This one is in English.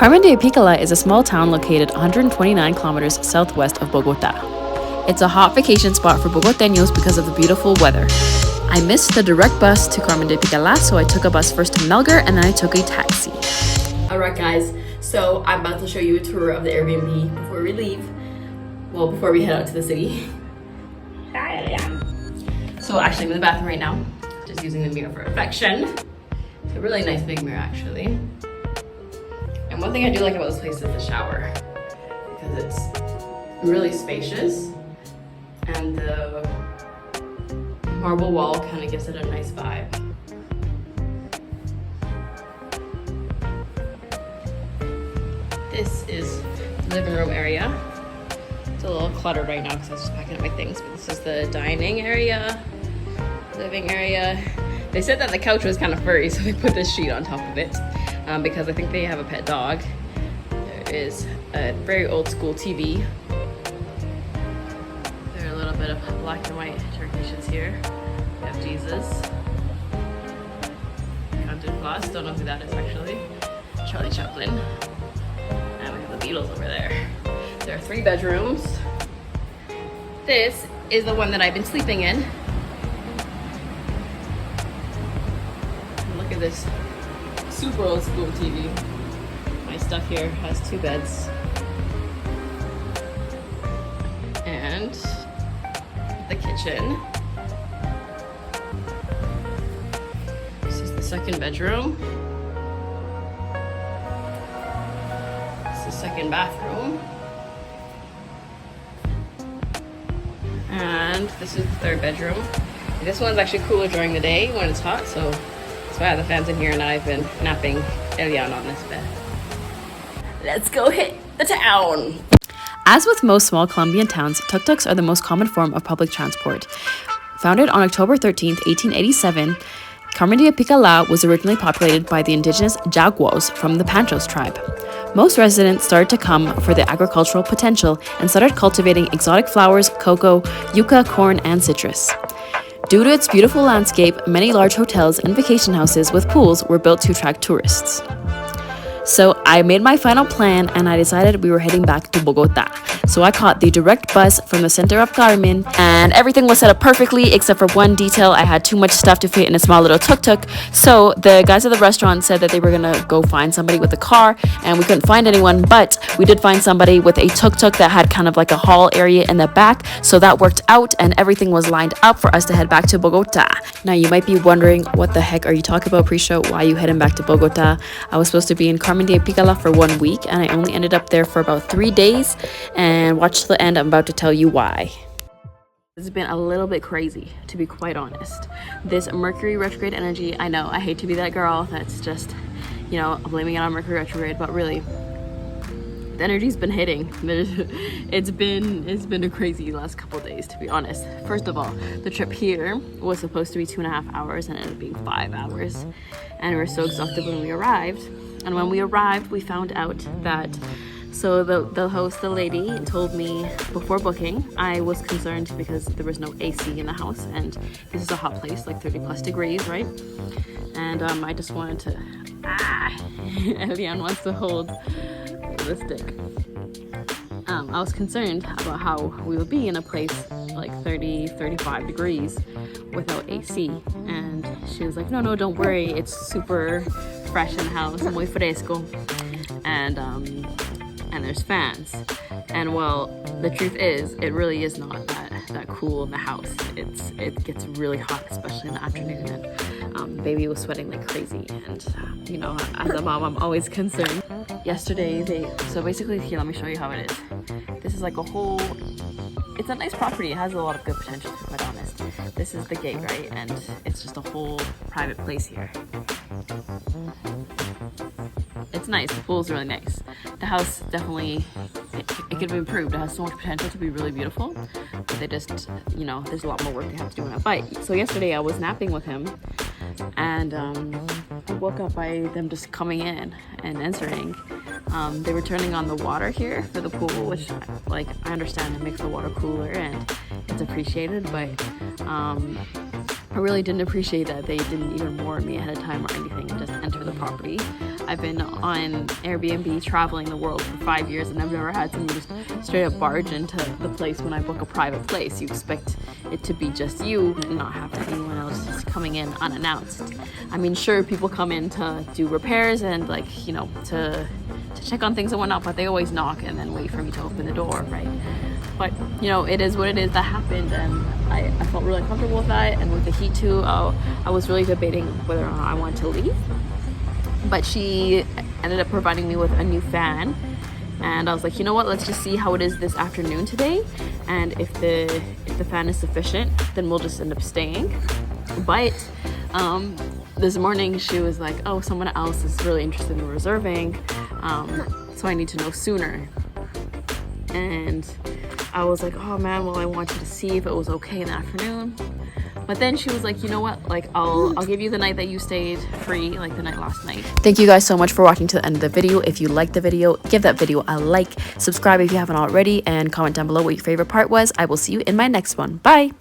Carmen de Apicalá is a small town located 129 kilometers southwest of Bogota. It's a hot vacation spot for Bogoteños because of the beautiful weather. I missed the direct bus to Carmen de Apicalá, so I took a bus first to Melgar and then I took a taxi. Alright guys, so I'm about to show you a tour of the Airbnb before we leave. Well, before we head out to the city. So actually I'm in the bathroom right now, just using the mirror for affection. It's a really nice big mirror actually. And one thing I do like about this place is the shower, because it's really spacious and the marble wall kind of gives it a nice vibe. This is the living room area. It's a little cluttered right now because I was just packing up my things, but this is the dining area, living area. They said that the couch was kind of furry, so they put this sheet on top of it because I think they have a pet dog. There is a very old school TV. There are a little bit of black and white decorations here. We have Jesus. Counted Claus, don't know who that is actually. Charlie Chaplin. And we have the Beatles over there. There are 3 bedrooms. This is the one that I've been sleeping in. Look at this super old school TV. My stuff here has 2 beds. And the kitchen. This is the 2nd bedroom. This is the 2nd bathroom. And this is the 3rd bedroom. This one's actually cooler during the day when it's hot, so that's why I have the fans in here, and I've been napping Elian on this bed. Let's go hit the town! As with most small Colombian towns, tuk-tuks are the most common form of public transport. Founded on October 13, 1887, Carmen de Apicalá was originally populated by the indigenous Jaguos from the Panchos tribe. Most residents started to come for the agricultural potential and started cultivating exotic flowers, cocoa, yucca, corn, and citrus. Due to its beautiful landscape, many large hotels and vacation houses with pools were built to attract tourists. So I made my final plan and I decided we were heading back to Bogota. So I caught the direct bus from the center of Carmen, and everything was set up perfectly except for one detail. I had too much stuff to fit in a small little tuk-tuk. So the guys at the restaurant said that they were gonna go find somebody with a car, and we couldn't find anyone, but we did find somebody with a tuk-tuk that had kind of like a hall area in the back. So that worked out and everything was lined up for us to head back to Bogota. Now you might be wondering, what the heck are you talking about, Precha? Why are you heading back to Bogota? I was supposed to be in Carmen de Apicalá for 1 week, and I only ended up there for about 3 days. And watch to the end, I'm about to tell you why. It's been a little bit crazy, to be quite honest. This Mercury retrograde energy, I know, I hate to be that girl that's just, you know, blaming it on Mercury retrograde, but really, the energy's been hitting. It's been a crazy last couple of days, to be honest. First of all, the trip here was supposed to be 2.5 hours and it ended up being 5 hours. And we were so exhausted when we arrived. And when we arrived, we found out that, so the host, the lady, told me before booking. I was concerned because there was no AC in the house, and this is a hot place, like 30+ degrees, right? And I just wanted to, Elian wants to hold the stick. I was concerned about how we would be in a place like 30-35 degrees without AC, and she was like, no, don't worry, it's super fresh in the house, muy fresco, and there's fans. And well, the truth is, it really is not that cool in the house. It gets really hot, especially in the afternoon, and baby was sweating like crazy, and you know, as a mom, I'm always concerned. Yesterday, so basically here, let me show you how it is. This is like a whole, it's a nice property. It has a lot of good potential, to be quite honest. This is the gate, right? And it's just a whole private place here. It's nice. The pool's really nice. The house definitely, it could be improved. It has so much potential to be really beautiful, but they just, you know, there's a lot more work they have to do on it. But so yesterday I was napping with him, and I woke up by them just coming in and answering. They were turning on the water here for the pool, which, like, I understand it makes the water cooler and it's appreciated, but I really didn't appreciate that they didn't even warn me ahead of time or anything and just enter the property. I've been on Airbnb traveling the world for 5 years, and I've never had someone just straight up barge into the place when I book a private place. You expect it to be just you and not have anyone else just coming in unannounced. I mean, sure, people come in to do repairs and like, you know, to check on things and whatnot, but they always knock and then wait for me to open the door, right? But you know, it is what it is. That happened, and I felt really uncomfortable with that. And with the heat too, I was really debating whether or not I wanted to leave, but she ended up providing me with a new fan, and I was like, you know what, let's just see how it is this afternoon today, and if the fan is sufficient, then we'll just end up staying. But this morning she was like, oh, someone else is really interested in reserving, so I need to know sooner. And I was like, oh man, well, I wanted to see if it was okay in the afternoon. But then she was like, you know what, like I'll give you the night that you stayed free, like the night last night. Thank you guys so much for watching to the end of the video. If you liked the video, give that video a like, subscribe if you haven't already, and comment down below what your favorite part was. I will see you in my next one. Bye.